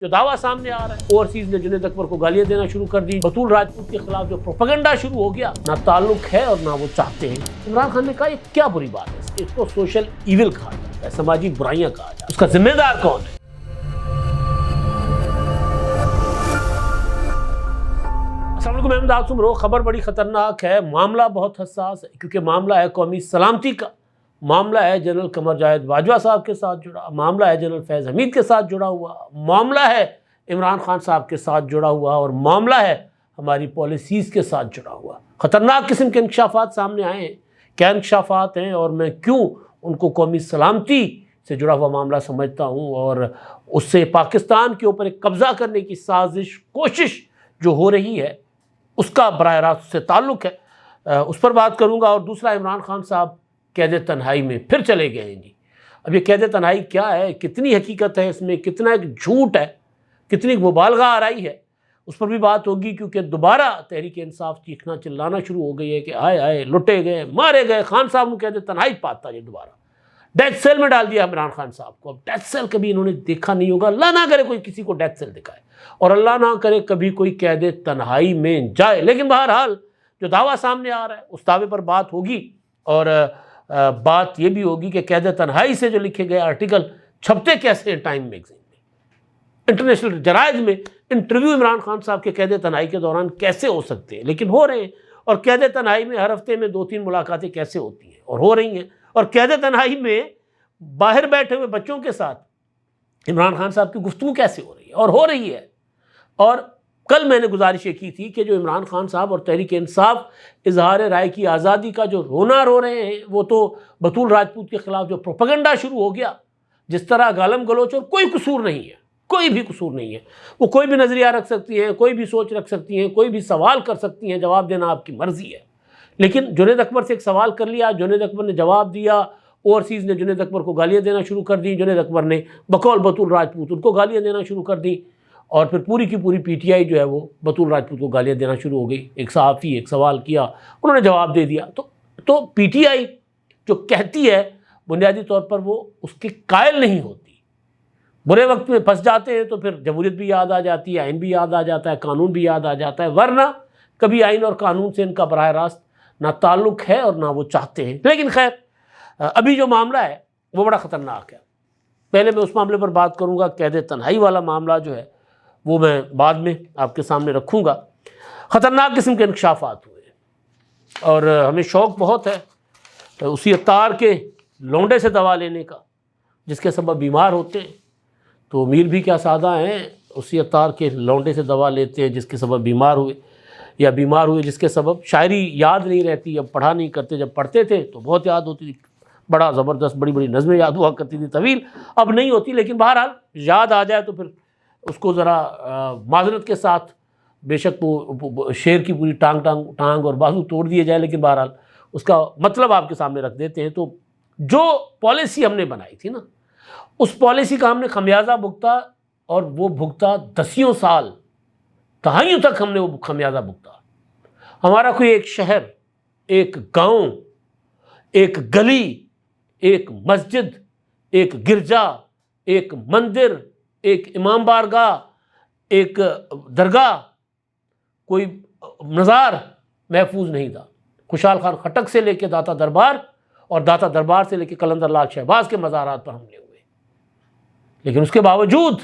جو دعویٰ سامنے آ رہا ہے اوورسیز نے جنید اکبر کو گالیاں دینا شروع کر دی، بطول راجپوت کے خلاف جو پروپیگنڈا شروع ہو گیا، نہ تعلق ہے اور نہ وہ چاہتے ہیں۔ عمران خان نے کہا یہ کیا بری بات ہے، اس کو سوشل ایول کہا جاتا ہے، سماجی برائیاں کہا جاتا ہے، اس کا ذمہ دار کون ہے؟ السلام علیکم، میں احمد آصم رو۔ خبر بڑی خطرناک ہے، معاملہ بہت حساس ہے، کیونکہ معاملہ ہے قومی سلامتی کا، معاملہ ہے جنرل قمر جاوید باجوہ صاحب کے ساتھ جڑا، معاملہ ہے جنرل فیض حمید کے ساتھ جڑا ہوا، معاملہ ہے عمران خان صاحب کے ساتھ جڑا ہوا، اور معاملہ ہے ہماری پالیسیز کے ساتھ جڑا ہوا۔ خطرناک قسم کے انکشافات سامنے آئے ہیں۔ کیا انکشافات ہیں اور میں کیوں ان کو قومی سلامتی سے جڑا ہوا معاملہ سمجھتا ہوں، اور اس سے پاکستان کے اوپر ایک قبضہ کرنے کی سازش، کوشش جو ہو رہی ہے، اس کا براہ راست سے تعلق ہے، اس پر بات کروں گا۔ اور دوسرا، عمران خان صاحب قید تنہائی میں پھر چلے گئے ہیں جی۔ اب یہ قید تنہائی کیا ہے، کتنی حقیقت ہے اس میں، کتنا ایک جھوٹ ہے، کتنی مبالغہ آرائی ہے، اس پر بھی بات ہوگی، کیونکہ دوبارہ تحریک انصاف چیخنا چلانا شروع ہو گئی ہے کہ آئے آئے لٹے گئے، مارے گئے، خان صاحب نے قید تنہائی پاتا جی، دوبارہ ڈیتھ سیل میں ڈال دیا عمران خان صاحب کو۔ اب ڈیتھ سیل کبھی انہوں نے دیکھا نہیں ہوگا، اللہ نہ کرے کوئی کسی کو ڈیتھ سیل دکھائے، اور اللہ نہ کرے کبھی کوئی قید تنہائی میں جائے، لیکن بہرحال جو دعویٰ سامنے آ رہا ہے اس دعوے پر بات ہوگی، اور بات یہ بھی ہوگی کہ قید تنہائی سے جو لکھے گئے آرٹیکل چھپتے کیسے ہیں ٹائم میگزین میں، انٹرنیشنل جرائد میں انٹرویو عمران خان صاحب کے قید تنہائی کے دوران کیسے ہو سکتے ہیں، لیکن ہو رہے ہیں۔ اور قید تنہائی میں ہر ہفتے میں 2-3 ملاقاتیں کیسے ہوتی ہیں، اور ہو رہی ہیں۔ اور قید تنہائی میں باہر بیٹھے ہوئے بچوں کے ساتھ عمران خان صاحب کی گفتگو کیسے ہو رہی ہے، اور ہو رہی ہے۔ اور کل میں نے گزارش یہ کی تھی کہ جو عمران خان صاحب اور تحریک انصاف اظہار رائے کی آزادی کا جو رونا رو رہے ہیں، وہ تو بطول راجپوت کے خلاف جو پروپیگنڈا شروع ہو گیا، جس طرح گالم گلوچ، اور کوئی قصور نہیں ہے، کوئی بھی قصور نہیں ہے، وہ کوئی بھی نظریہ رکھ سکتی ہیں، کوئی بھی سوچ رکھ سکتی ہیں، کوئی بھی سوال کر سکتی ہیں، جواب دینا آپ کی مرضی ہے۔ لیکن جنید اکبر سے ایک سوال کر لیا، جنید اکبر نے جواب دیا، اوورسیز نے جنید اکبر کو گالیاں دینا شروع کر دی، جنید اکبر نے بقول بطول راجپوت ان کو گالیاں دینا شروع کر دی، اور پھر پوری کی پوری پی ٹی آئی جو ہے وہ بطول راجپوت کو گالیاں دینا شروع ہو گئی۔ ایک صحافی ایک سوال کیا، انہوں نے جواب دے دیا۔ تو پی ٹی آئی جو کہتی ہے بنیادی طور پر وہ اس کے قائل نہیں ہوتی۔ برے وقت میں پھنس جاتے ہیں تو پھر جمہوریت بھی یاد آ جاتی ہے، آئین بھی یاد آ جاتا ہے، قانون بھی یاد آ جاتا ہے، ورنہ کبھی آئین اور قانون سے ان کا براہ راست نہ تعلق ہے اور نہ وہ چاہتے ہیں۔ لیکن خیر، ابھی جو معاملہ ہے وہ بڑا خطرناک ہے۔ پہلے میں اس معاملے پر بات کروں گا، قید تنہائی والا معاملہ جو ہے وہ میں بعد میں آپ کے سامنے رکھوں گا۔ خطرناک قسم کے انکشافات ہوئے، اور ہمیں شوق بہت ہے اسی عطار کے لونڈے سے دوا لینے کا جس کے سبب بیمار ہوتے ہیں۔ تو امیر بھی کیا سادہ ہیں، اسی عطار کے لونڈے سے دوا لیتے ہیں جس کے سبب بیمار ہوئے، یا بیمار ہوئے جس کے سبب شاعری یاد نہیں رہتی، اب پڑھا نہیں کرتے، جب پڑھتے تھے تو بہت یاد ہوتی تھی، بڑا زبردست بڑی بڑی نظمیں یاد ہوا کرتی تھی طویل، اب نہیں ہوتی، لیکن بہرحال یاد آ جائے تو پھر اس کو ذرا معذرت کے ساتھ، بے شک وہ شعر کی پوری ٹانگ اور بازو توڑ دیے جائے، لیکن بہرحال اس کا مطلب آپ کے سامنے رکھ دیتے ہیں۔ تو جو پالیسی ہم نے بنائی تھی نا، اس پالیسی کا ہم نے خمیازہ بھگتا، اور وہ بھگتا 10 سال، دہائیوں تک ہم نے وہ خمیازہ بھگتا۔ ہمارا کوئی ایک شہر، ایک گاؤں، ایک گلی، ایک مسجد، ایک گرجا، ایک مندر، ایک امام بارگاہ، ایک درگاہ، کوئی مزار محفوظ نہیں تھا۔ خوشحال خان خٹک سے لے کے داتا دربار، اور داتا دربار سے لے کے قلندر لال شہباز کے مزارات پر حملے ہوئے، لیکن اس کے باوجود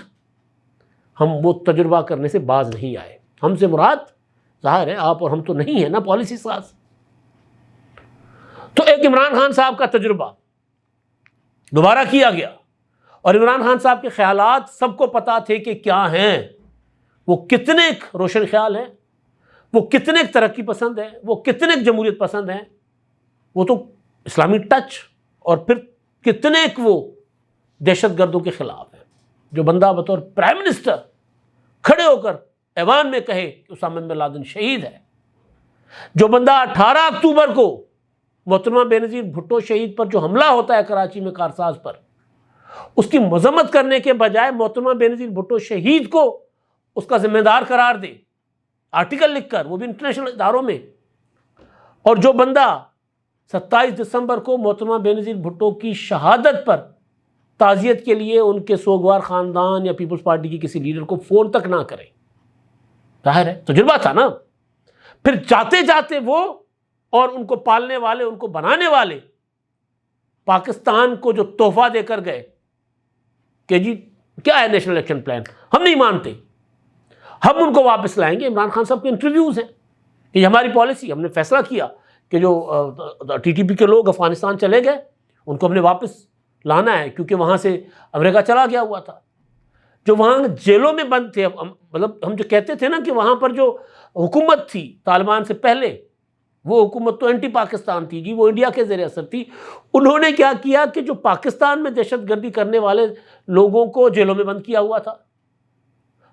ہم وہ تجربہ کرنے سے باز نہیں آئے۔ ہم سے مراد ظاہر ہے آپ اور ہم تو نہیں ہیں نا پالیسی ساز۔ تو ایک عمران خان صاحب کا تجربہ دوبارہ کیا گیا، اور عمران خان صاحب کے خیالات سب کو پتا تھے کہ کیا ہیں، وہ کتنے روشن خیال ہیں، وہ کتنے ترقی پسند ہیں، وہ کتنے جمہوریت پسند ہیں، وہ تو اسلامی ٹچ، اور پھر کتنے وہ دہشت گردوں کے خلاف ہیں۔ جو بندہ بطور پرائم منسٹر کھڑے ہو کر ایوان میں کہے کہ اسامہ بن لادن شہید ہے، جو بندہ 18 اکتوبر کو محترمہ بینظیر بھٹو شہید پر جو حملہ ہوتا ہے کراچی میں کارساز پر، اس کی مذمت کرنے کے بجائے محترمہ بینظیر بھٹو شہید کو اس کا ذمہ دار قرار دے، آرٹیکل لکھ کر، وہ بھی انٹرنیشنل اداروں میں۔ اور جو بندہ 27 دسمبر کو محترمہ بینظیر بھٹو کی شہادت پر تعزیت کے لیے ان کے سوگوار خاندان یا پیپلز پارٹی کی کسی لیڈر کو فون تک نہ کریں. ظاہر ہے تجربہ تھا نا. پھر جاتے جاتے وہ اور ان کو پالنے والے، ان کو بنانے والے پاکستان کو جو تحفہ دے کر گئے کہ جی کیا ہے نیشنل ایکشن پلان، ہم نہیں مانتے، ہم ان کو واپس لائیں گے. عمران خان صاحب کے انٹرویوز ہیں کہ یہ ہماری پالیسی، ہم نے فیصلہ کیا کہ جو ٹی ٹی پی کے لوگ افغانستان چلے گئے ان کو ہم نے واپس لانا ہے، کیونکہ وہاں سے امریکہ چلا گیا ہوا تھا. جو وہاں جیلوں میں بند تھے، مطلب ہم جو کہتے تھے نا کہ وہاں پر جو حکومت تھی طالبان سے پہلے، وہ حکومت تو اینٹی پاکستان تھی جی، وہ انڈیا کے زیر اثر تھی. انہوں نے کیا کیا کہ جو پاکستان میں دہشت گردی کرنے والے لوگوں کو جیلوں میں بند کیا ہوا تھا.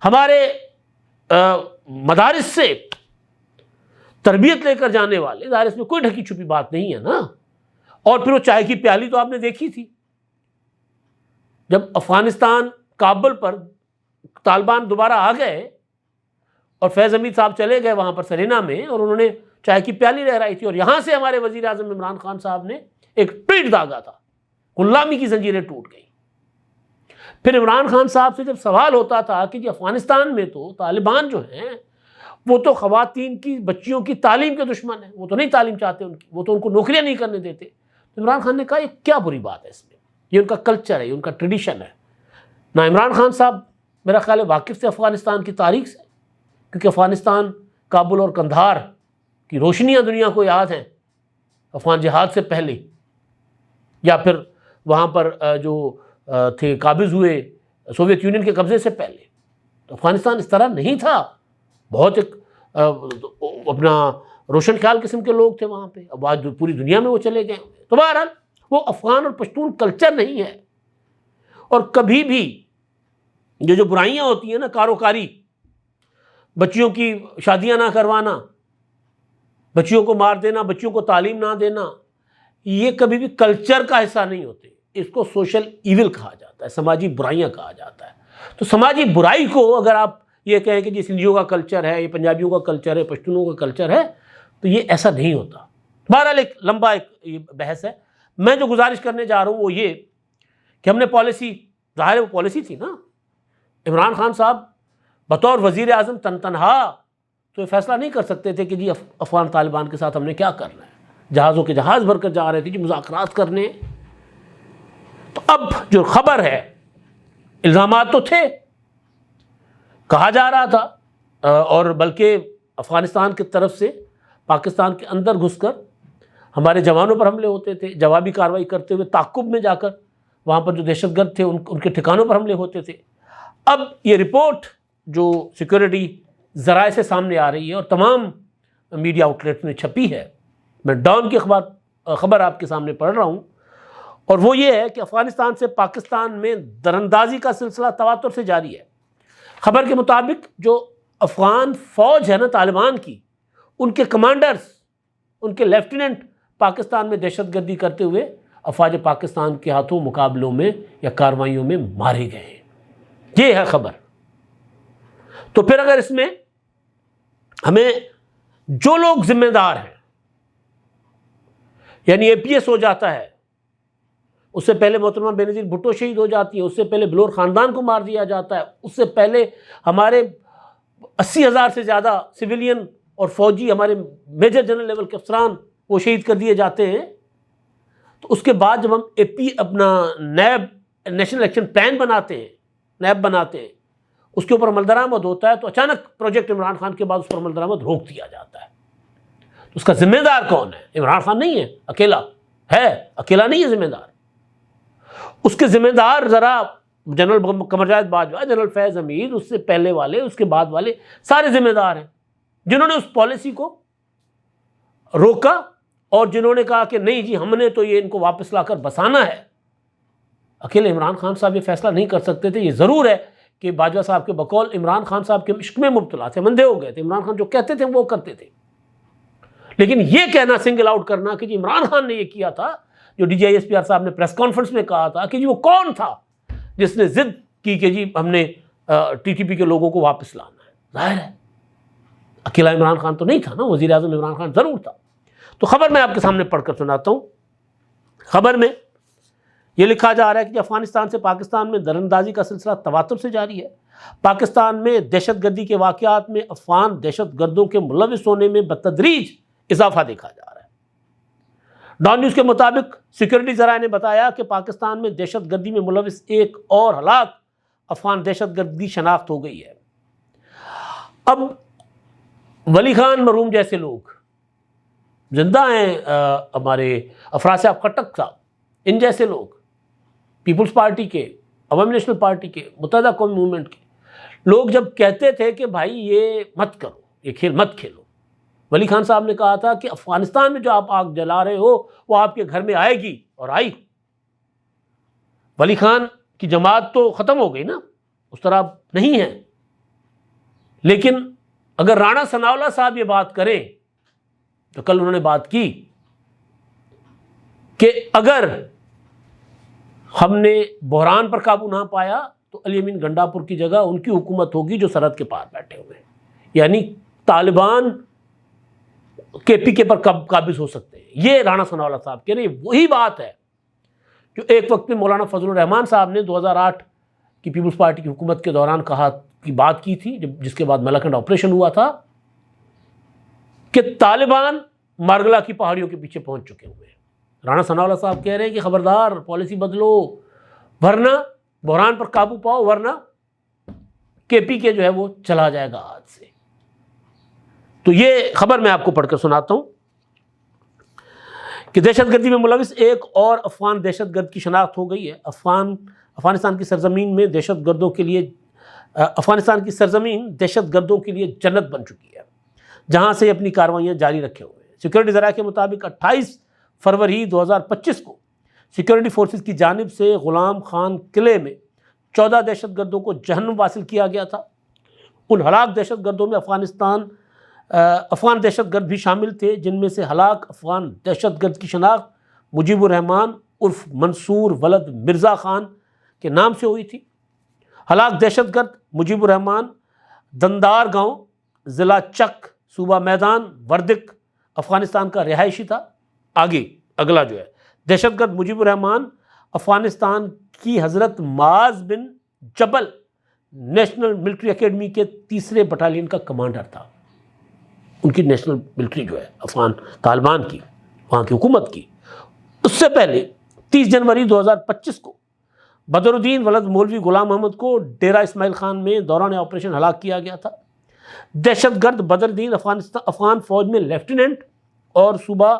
ہمارے مدارس سے تربیت لے کر جانے والے، ظاہر اس میں کوئی ڈھکی چھپی بات نہیں ہے نا. اور پھر وہ چائے کی پیالی تو آپ نے دیکھی تھی جب افغانستان کابل پر طالبان دوبارہ آ گئے اور فیض حمید صاحب چلے گئے وہاں پر سرینا میں، اور انہوں نے چائے کی پیالی لہرائی تھی، اور یہاں سے ہمارے وزیر اعظم عمران خان صاحب نے ایک ٹویٹ داغا تھا، غلامی کی زنجیریں ٹوٹ گئی. پھر عمران خان صاحب سے جب سوال ہوتا تھا کہ جی افغانستان میں تو طالبان جو ہیں وہ تو خواتین کی، بچیوں کی تعلیم کے دشمن ہیں، وہ تو نہیں تعلیم چاہتے ان کی، وہ تو ان کو نوکریاں نہیں کرنے دیتے. تو عمران خان نے کہا یہ کیا بری بات ہے اس میں، یہ ان کا کلچر ہے، یہ ان کا ٹریڈیشن ہے. نہ عمران خان صاحب میرا خیال ہے واقف تھے افغانستان کی تاریخ سے، کیونکہ افغانستان، کابل اور قندھار کی روشنیاں دنیا کو یاد ہیں افغان جہاد سے پہلے، یا پھر وہاں پر جو تھے قابض ہوئے سوویت یونین کے قبضے سے پہلے. تو افغانستان اس طرح نہیں تھا، بہت ایک اپنا روشن خیال قسم کے لوگ تھے وہاں پہ. اب آج پوری دنیا میں وہ چلے گئے. تو بہرحال وہ افغان اور پشتون کلچر نہیں ہے. اور کبھی بھی یہ جو برائیاں ہوتی ہیں نا، کاروکاری، بچیوں کی شادیاں نہ کروانا، بچیوں کو مار دینا، بچیوں کو تعلیم نہ دینا، یہ کبھی بھی کلچر کا حصہ نہیں ہوتے. اس کو سوشل ایول کہا جاتا ہے، سماجی برائیاں کہا جاتا ہے. تو سماجی برائی کو اگر آپ یہ کہیں کہ جی سندھیوں کا کلچر ہے، یہ پنجابیوں کا کلچر ہے، پشتونوں کا کلچر ہے، تو یہ ایسا نہیں ہوتا. بہرحال ایک لمبا ایک بحث ہے. میں جو گزارش کرنے جا رہا ہوں وہ یہ کہ ہم نے پالیسی، ظاہر وہ پالیسی تھی نا، عمران خان صاحب بطور وزیر اعظم تنہا تو یہ فیصلہ نہیں کر سکتے تھے کہ جی افغان طالبان کے ساتھ ہم نے کیا کرنا ہے. جہازوں کے جہاز بھر کر جا رہے تھے جی مذاکرات کرنے. تو اب جو خبر ہے، الزامات تو تھے، کہا جا رہا تھا، اور بلکہ افغانستان کی طرف سے پاکستان کے اندر گھس کر ہمارے جوانوں پر حملے ہوتے تھے، جوابی کارروائی کرتے ہوئے تعاقب میں جا کر وہاں پر جو دہشت گرد تھے ان کے ٹھکانوں پر حملے ہوتے تھے. اب یہ رپورٹ جو سیکورٹی ذرائع سے سامنے آ رہی ہے اور تمام میڈیا آؤٹلیٹس میں چھپی ہے، میں ڈان کی خبر آپ کے سامنے پڑھ رہا ہوں، اور وہ یہ ہے کہ افغانستان سے پاکستان میں دراندازی کا سلسلہ تواتر سے جاری ہے. خبر کے مطابق جو افغان فوج ہے نا طالبان کی، ان کے کمانڈرز، ان کے لیفٹیننٹ پاکستان میں دہشت گردی کرتے ہوئے افواج پاکستان کے ہاتھوں مقابلوں میں یا کارروائیوں میں مارے گئے ہیں. یہ ہے خبر. تو پھر اگر اس میں ہمیں جو لوگ ذمہ دار ہیں، یعنی اے پی ایس ہو جاتا ہے، اس سے پہلے محترمہ بینظیر بھٹو شہید ہو جاتی ہے، اس سے پہلے بلور خاندان کو مار دیا جاتا ہے، اس سے پہلے ہمارے 80,000 سے زیادہ سویلین اور فوجی، ہمارے میجر جنرل لیول کے افسران وہ شہید کر دیے جاتے ہیں. تو اس کے بعد جب ہم اپنا نیب نیشنل ایکشن پلان بناتے ہیں، نیب بناتے ہیں، اس کے اوپر عمل درآمد ہوتا ہے، تو اچانک پروجیکٹ عمران خان کے بعد اس پر عمل درآمد روک دیا جاتا ہے. تو اس کا ذمہ دار کون ہے؟ عمران خان نہیں ہے، اکیلا نہیں ہے ذمہ دار. اس کے ذمہ دار ذرا جنرل قمر جاوید باجوہ، جنرل فیض حمید، اس سے پہلے والے، اس کے بعد والے سارے ذمہ دار ہیں جنہوں نے اس پالیسی کو روکا اور جنہوں نے کہا کہ نہیں جی ہم نے تو یہ ان کو واپس لا کر بسانا ہے. اکیلے عمران خان صاحب یہ فیصلہ نہیں کر سکتے تھے. یہ ضرور ہے کہ باجوہ صاحب کے بقول عمران خان صاحب کے عشق میں مبتلا تھے، مندے ہو گئے تھے. عمران خان جو کہتے تھے وہ کرتے تھے. لیکن یہ کہنا، سنگل آؤٹ کرنا کہ جی عمران خان نے یہ کیا تھا، جو D G I S P R صاحب نے پریس کانفرنس میں کہا تھا کہ جی وہ کون تھا جس نے ضد کی کہ جی ہم نے ٹی ٹی پی کے لوگوں کو واپس لانا ہے. ظاہر ہے اکیلا عمران خان تو نہیں تھا نا، وزیر اعظم عمران خان ضرور تھا. تو خبر میں آپ کے سامنے پڑھ کر سناتا ہوں. خبر میں یہ لکھا جا رہا ہے کہ افغانستان سے پاکستان میں دراندازی کا سلسلہ تواتر سے جاری ہے۔ پاکستان میں دہشت گردی کے واقعات میں افغان دہشت گردوں کے ملوث ہونے میں بتدریج اضافہ دیکھا جا رہا ہے۔ ڈان نیوز کے مطابق سیکورٹی ذرائع نے بتایا کہ پاکستان میں دہشت گردی میں ملوث ایک اور ہلاک افغان دہشت گردی شناخت ہو گئی ہے۔ اب ولی خان مرحوم جیسے لوگ زندہ ہیں، ہمارے افراسیاب خٹک صاحب، ان جیسے لوگ پیپلز پارٹی کے، عوامی نیشنل پارٹی کے، متحدہ قومی موومنٹ کے لوگ جب کہتے تھے کہ بھائی یہ مت کرو، یہ کھیل مت کھیلو، ولی خان صاحب نے کہا تھا کہ افغانستان میں جو آپ آگ جلا رہے ہو وہ آپ کے گھر میں آئے گی، اور آئی۔ ولی خان کی جماعت تو ختم ہو گئی نا، اس طرح نہیں ہے، لیکن اگر رانا ثناءاللہ صاحب یہ بات کریں تو کل انہوں نے بات کی کہ اگر ہم نے بحران پر قابو نہ پایا تو علی امین گنڈاپور کی جگہ ان کی حکومت ہوگی جو سرحد کے پار بیٹھے ہوئے ہیں، یعنی طالبان کے پی کے پر قابض ہو سکتے ہیں۔ یہ رانا ثناءاللہ صاحب کہہ رہے ہیں، وہی بات ہے جو ایک وقت میں مولانا فضل الرحمان صاحب نے 2008 کی پیپلز پارٹی کی حکومت کے دوران بات کی تھی، جس کے بعد ملاکنڈ آپریشن ہوا تھا، کہ طالبان مارگلا کی پہاڑیوں کے پیچھے پہنچ چکے ہوئے ہیں۔ رانا ثناءاللہ صاحب کہہ رہے ہیں کہ خبردار پالیسی بدلو، ورنہ بحران پر قابو پاؤ، ورنہ کے پی کے جو ہے وہ چلا جائے گا ہاتھ سے۔ تو یہ خبر میں آپ کو پڑھ کر سناتا ہوں کہ دہشت گردی میں ملوث ایک اور افغان دہشت گرد کی شناخت ہو گئی ہے۔ افغانستان کی سرزمین میں دہشت گردوں کے لیے افغانستان کی سرزمین دہشت گردوں کے لیے جنت بن چکی ہے، جہاں سے اپنی کارروائیاں جاری رکھے ہوئے ہیں۔ سیکورٹی ذرائع کے مطابق 28 فروری 2025 کو سیکورٹی فورسز کی جانب سے غلام خان قلعے میں 14 دہشت گردوں کو جہنم واصل کیا گیا تھا۔ ان ہلاک دہشت گردوں میں افغان دہشت گرد بھی شامل تھے، جن میں سے ہلاک افغان دہشت گرد کی شناخت مجیب الرحمان عرف منصور ولد مرزا خان کے نام سے ہوئی تھی۔ ہلاک دہشت گرد مجیب الرحمان دندار گاؤں، ضلع چک، صوبہ میدان وردک، افغانستان کا رہائشی تھا۔ آگے اگلا جو ہے دہشت گرد مجیب الرحمان افغانستان کی حضرت معاذ بن جبل نیشنل ملٹری اکیڈمی کے 3 بٹالین کا کمانڈر تھا۔ ان کی نیشنل ملٹری جو ہے افغان طالبان کی، وہاں کی حکومت کی۔ اس سے پہلے 30 جنوری 2025 کو بدر الدین ولد مولوی غلام محمد کو ڈیرہ اسماعیل خان میں دوران آپریشن ہلاک کیا گیا تھا۔ دہشت گرد بدر الدین افغان فوج میں لیفٹیننٹ اور صوبہ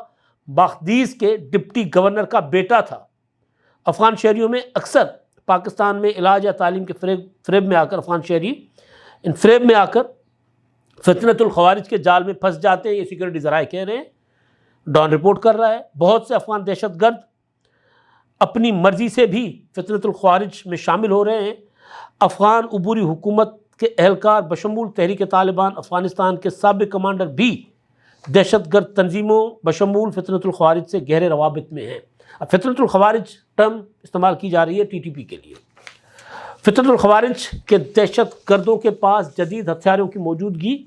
باختیز کے ڈپٹی گورنر کا بیٹا تھا۔ افغان شہریوں میں اکثر پاکستان میں علاج یا تعلیم کے فریب میں آ کر افغان شہری ان فریب میں آ کر فتنۃ الخوارج کے جال میں پھنس جاتے ہیں، یہ سیکورٹی ذرائع کہہ رہے ہیں، ڈان رپورٹ کر رہا ہے۔ بہت سے افغان دہشت گرد اپنی مرضی سے بھی فتنۃ الخوارج میں شامل ہو رہے ہیں۔ افغان عبوری حکومت کے اہلکار بشمول تحریک طالبان افغانستان کے سابق کمانڈر بھی دہشت گرد تنظیموں بشمول فتنۃ الخوارج سے گہرے روابط میں ہیں۔ اب فتنۃ الخوارج ٹرم استعمال کی جا رہی ہے TTP کے لیے۔ فتنۃ الخوارج کے دہشت گردوں کے پاس جدید ہتھیاروں کی موجودگی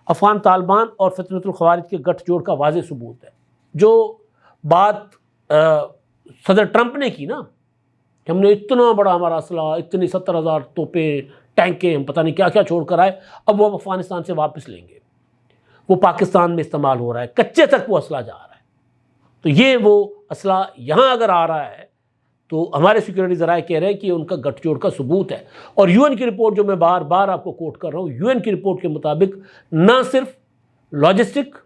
افغان طالبان اور فتنۃ الخوارج کے گٹھ جوڑ کا واضح ثبوت ہے۔ جو بات صدر ٹرمپ نے کی نا کہ ہم نے اتنا بڑا ہمارا اسلحہ، اتنی 70,000 توپیں، ٹینکیں، ہم پتہ نہیں کیا کیا چھوڑ کر آئے، اب وہ افغانستان سے واپس لیں گے، وہ پاکستان میں استعمال ہو رہا ہے، کچے تک وہ اسلحہ جا رہا ہے۔ تو یہ وہ اسلحہ یہاں اگر آ رہا ہے تو ہمارے سیکورٹی ذرائع کہہ رہے ہیں کہ یہ ان کا گٹھ جوڑ کا ثبوت ہے۔ اور UN کی رپورٹ جو میں بار بار آپ کو کوٹ کر رہا ہوں، UN کی رپورٹ کے مطابق نہ صرف لاجسٹک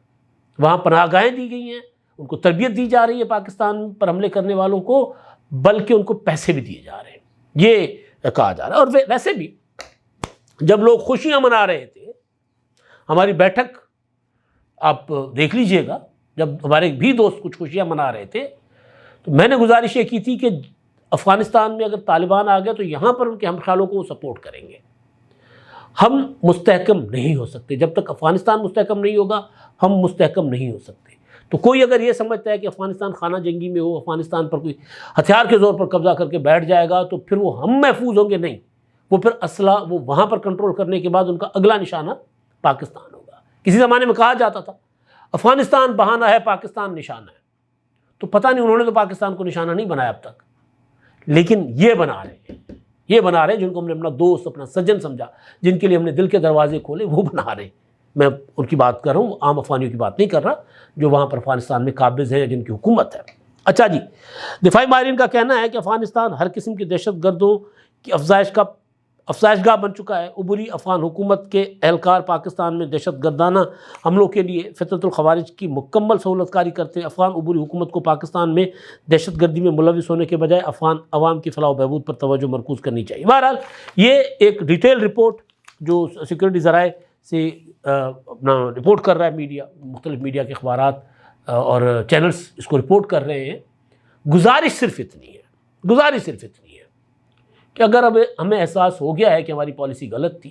وہاں پناہ گاہیں دی گئی ہیں، ان کو تربیت دی جا رہی ہے پاکستان پر حملے کرنے والوں کو، بلکہ ان کو پیسے بھی دیے جا رہے ہیں، یہ کہا جا رہا ہے۔ اور ویسے بھی جب لوگ خوشیاں منا رہے تھے، ہماری بیٹھک آپ دیکھ لیجئے گا، جب ہمارے بھی دوست کچھ خوشیاں منا رہے تھے تو میں نے گزارش یہ کی تھی کہ افغانستان میں اگر طالبان آ گئے تو یہاں پر ان کے ہم خیالوں کو وہ سپورٹ کریں گے۔ ہم مستحکم نہیں ہو سکتے، جب تک افغانستان مستحکم نہیں ہوگا ہم مستحکم نہیں ہو سکتے۔ تو کوئی اگر یہ سمجھتا ہے کہ افغانستان خانہ جنگی میں ہو، افغانستان پر کوئی ہتھیار کے زور پر قبضہ کر کے بیٹھ جائے گا تو پھر وہ ہم محفوظ ہوں گے، نہیں، وہ پھر اسلحہ وہ وہاں پر کنٹرول کرنے کے بعد ان کا اگلا نشانہ پاکستان ہوگا۔ کسی زمانے میں کہا جاتا تھا افغانستان بہانہ ہے، پاکستان نشانہ ہے، تو پتہ نہیں انہوں نے تو پاکستان کو نشانہ نہیں بنایا اب تک، لیکن یہ بنا رہے ہیں جن کو ہم نے اپنا دوست، اپنا سجن سمجھا، جن کے لیے ہم نے دل کے دروازے کھولے، وہ بنا رہے ہیں۔ میں ان کی بات کر رہا ہوں، عام افغانیوں کی بات نہیں کر رہا جو وہاں پر افغانستان میں قابض ہیں یا جن کی حکومت ہے۔ اچھا جی، دفاعی ماہرین کا کہنا ہے کہ افغانستان ہر قسم کی دہشت گردوں کی افزائش گاہ بن چکا ہے۔ عبوری افغان حکومت کے اہلکار پاکستان میں دہشت گردانہ حملوں کے لیے فتنۃ الخوارج کی مکمل سہولت کاری کرتے ہیں۔ افغان عبوری حکومت کو پاکستان میں دہشت گردی میں ملوث ہونے کے بجائے افغان عوام کی فلاح و بہبود پر توجہ مرکوز کرنی چاہیے۔ بہرحال یہ ایک ڈیٹیل رپورٹ جو سیکورٹی ذرائع سے اپنا رپورٹ کر رہا ہے میڈیا، مختلف میڈیا کے اخبارات اور چینلز اس کو رپورٹ کر رہے ہیں۔ گزارش صرف اتنی ہے کہ اگر اب ہمیں احساس ہو گیا ہے کہ ہماری پالیسی غلط تھی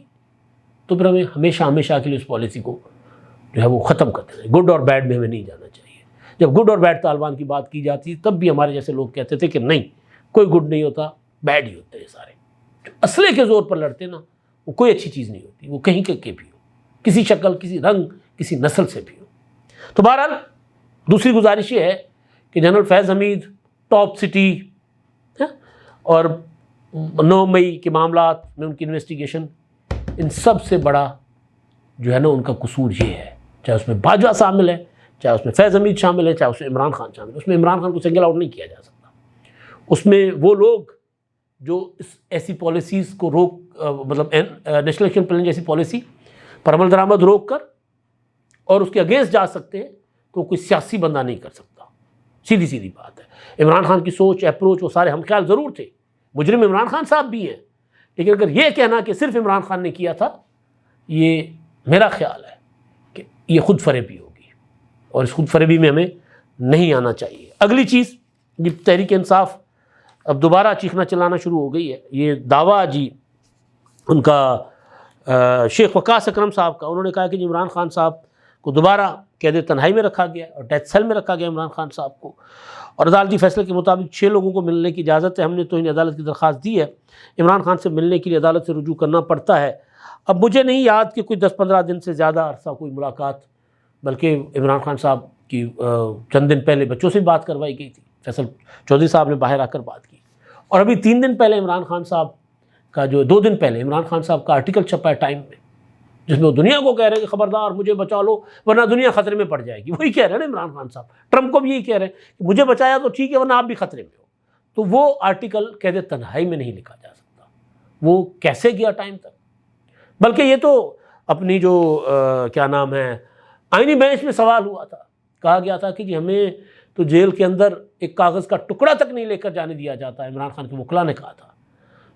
تو پھر ہمیں ہمیشہ کے لیے اس پالیسی کو جو ہے وہ ختم کر دینا ہے۔ گڈ اور بیڈ میں ہمیں نہیں جانا چاہیے۔ جب گڈ اور بیڈ طالبان کی بات کی جاتی تب بھی ہمارے جیسے لوگ کہتے تھے کہ نہیں، کوئی گڈ نہیں ہوتا، بیڈ ہی ہوتے ہیں سارے۔ جو اسلحے کے زور پر لڑتے نا، وہ کوئی اچھی چیز نہیں ہوتی، وہ کہیں کے بھی ہو، کسی شکل، کسی رنگ، کسی نسل سے بھی ہو۔ تو بہرحال دوسری گزارش یہ ہے کہ جنرل فیض حمید، ٹاپ سٹی اور 9 مئی کے معاملات میں ان کی انویسٹیگیشن، ان سب سے بڑا جو ہے نا ان کا قصور یہ ہے، چاہے اس میں باجوہ شامل ہے، چاہے اس میں فیض حمید شامل ہے، چاہے اس میں عمران خان شامل ہے۔ اس میں عمران خان کو سنگل آؤٹ نہیں کیا جا سکتا۔ اس میں وہ لوگ جو ایسی پالیسیز کو مطلب نیشنل ایکشن پلان جیسی پالیسی پر عمل درآمد روک کر اور اس کے اگینسٹ جا سکتے ہیں تو کوئی سیاسی بندہ نہیں کر سکتا۔ سیدھی بات ہے۔ عمران خان کی سوچ، اپروچ، وہ سارے ہم خیال ضرور تھے، مجرم عمران خان صاحب بھی ہیں، لیکن اگر یہ کہنا کہ صرف عمران خان نے کیا تھا، یہ میرا خیال ہے کہ یہ خود فریبی ہوگی، اور اس خود فریبی میں ہمیں نہیں آنا چاہیے۔ اگلی چیز، یہ تحریک انصاف اب دوبارہ چیخنا چلانا شروع ہو گئی ہے۔ یہ دعویٰ جی ان کا شیخ وقاص اکرم صاحب کا، انہوں نے کہا کہ جی عمران خان صاحب کو دوبارہ قید تنہائی میں رکھا گیا اور ڈیتھ سیل میں رکھا گیا عمران خان صاحب کو، اور عدالتی فیصلے کے مطابق 6 لوگوں کو ملنے کی اجازت ہے۔ ہم نے تو انہیں عدالت کی درخواست دی ہے، عمران خان سے ملنے کے لیے عدالت سے رجوع کرنا پڑتا ہے۔ اب مجھے نہیں یاد کہ کوئی 10-15 دن سے زیادہ عرصہ کوئی ملاقات، بلکہ عمران خان صاحب کی چند دن پہلے بچوں سے بات کروائی گئی تھی، فیصل چودھری صاحب نے باہر آ کر بات کی، اور ابھی 3 دن پہلے عمران خان صاحب کا 2 دن پہلے عمران خان صاحب کا آرٹیکل چھپا ہے ٹائم میں، جس میں وہ دنیا کو کہہ رہے ہیں کہ خبردار مجھے بچا لو ورنہ دنیا خطرے میں پڑ جائے گی۔ وہی کہہ رہے ہیں نا عمران خان صاحب، ٹرمپ کو بھی یہی کہہ رہے ہیں کہ مجھے بچایا تو ٹھیک ہے ورنہ آپ بھی خطرے میں ہو۔ تو وہ آرٹیکل قید تنہائی میں نہیں لکھا جا سکتا، وہ کیسے گیا ٹائم تک؟ بلکہ یہ تو اپنی جو کیا نام ہے آئینی بینچ میں سوال ہوا تھا، کہا گیا تھا کہ جی ہمیں تو جیل کے اندر ایک کاغذ کا ٹکڑا تک نہیں لے کر جانے دیا جاتا ہے۔ عمران خان کے وکلا نے کہا تھا،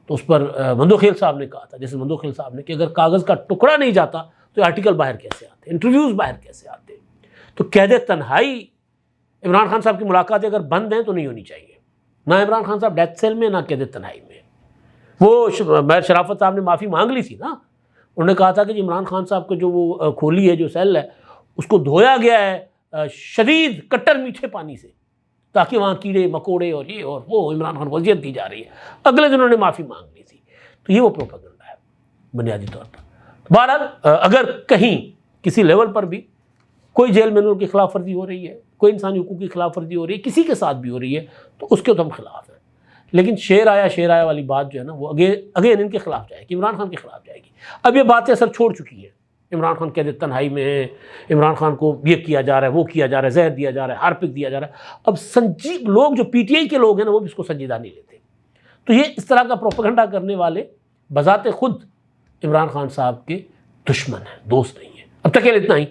تو اس پر مندوخیل صاحب نے کہا تھا، جیسے مندوخیل صاحب نے، کہ اگر کاغذ کا ٹکڑا نہیں جاتا تو آرٹیکل باہر کیسے آتے، انٹرویوز باہر کیسے آتے؟ تو قید تنہائی عمران خان صاحب کی ملاقاتیں اگر بند ہیں تو نہیں ہونی چاہیے، نہ عمران خان صاحب ڈیتھ سیل میں، نہ قید تنہائی میں۔ وہ میر شرافت صاحب نے معافی مانگ لی تھی نا، انہوں نے کہا تھا کہ جی عمران خان صاحب کو جو وہ کھولی ہے، جو سیل ہے، اس کو دھویا گیا ہے شدید کٹر میٹھے پانی سے، تاکہ وہاں کیڑے مکوڑے اور یہ اور وہ، عمران خان کو اذیت دی جا رہی ہے۔ اگلے دن انہوں نے معافی مانگ لی تھی۔ تو یہ وہ پروپیگنڈا ہے بنیادی طور پر۔ بہرحال اگر کہیں کسی لیول پر بھی کوئی جیل مینول کی خلاف ورزی ہو رہی ہے، کوئی انسانی حقوق کی خلاف ورزی ہو رہی ہے، کسی کے ساتھ بھی ہو رہی ہے، تو اس کے تو ہم خلاف ہیں۔ لیکن شیر آیا والی بات جو ہے نا، وہ اگین ان کے خلاف جائے گی، عمران خان کے خلاف جائے گی۔ اب یہ باتیں اثر چھوڑ چکی ہیں، عمران خان قید تنہائی میں ہیں، عمران خان کو یہ کیا جا رہا ہے، وہ کیا جا رہا ہے، زہر دیا جا رہا ہے، ہارپک دیا جا رہا ہے۔ اب سنجیدہ لوگ جو پی ٹی آئی کے لوگ ہیں نا، وہ بھی اس کو سنجیدہ نہیں لیتے۔ تو یہ اس طرح کا پروپیگنڈا کرنے والے بذات خود عمران خان صاحب کے دشمن ہیں، دوست نہیں ہیں۔ اب تک کے لیے اتنا ہی۔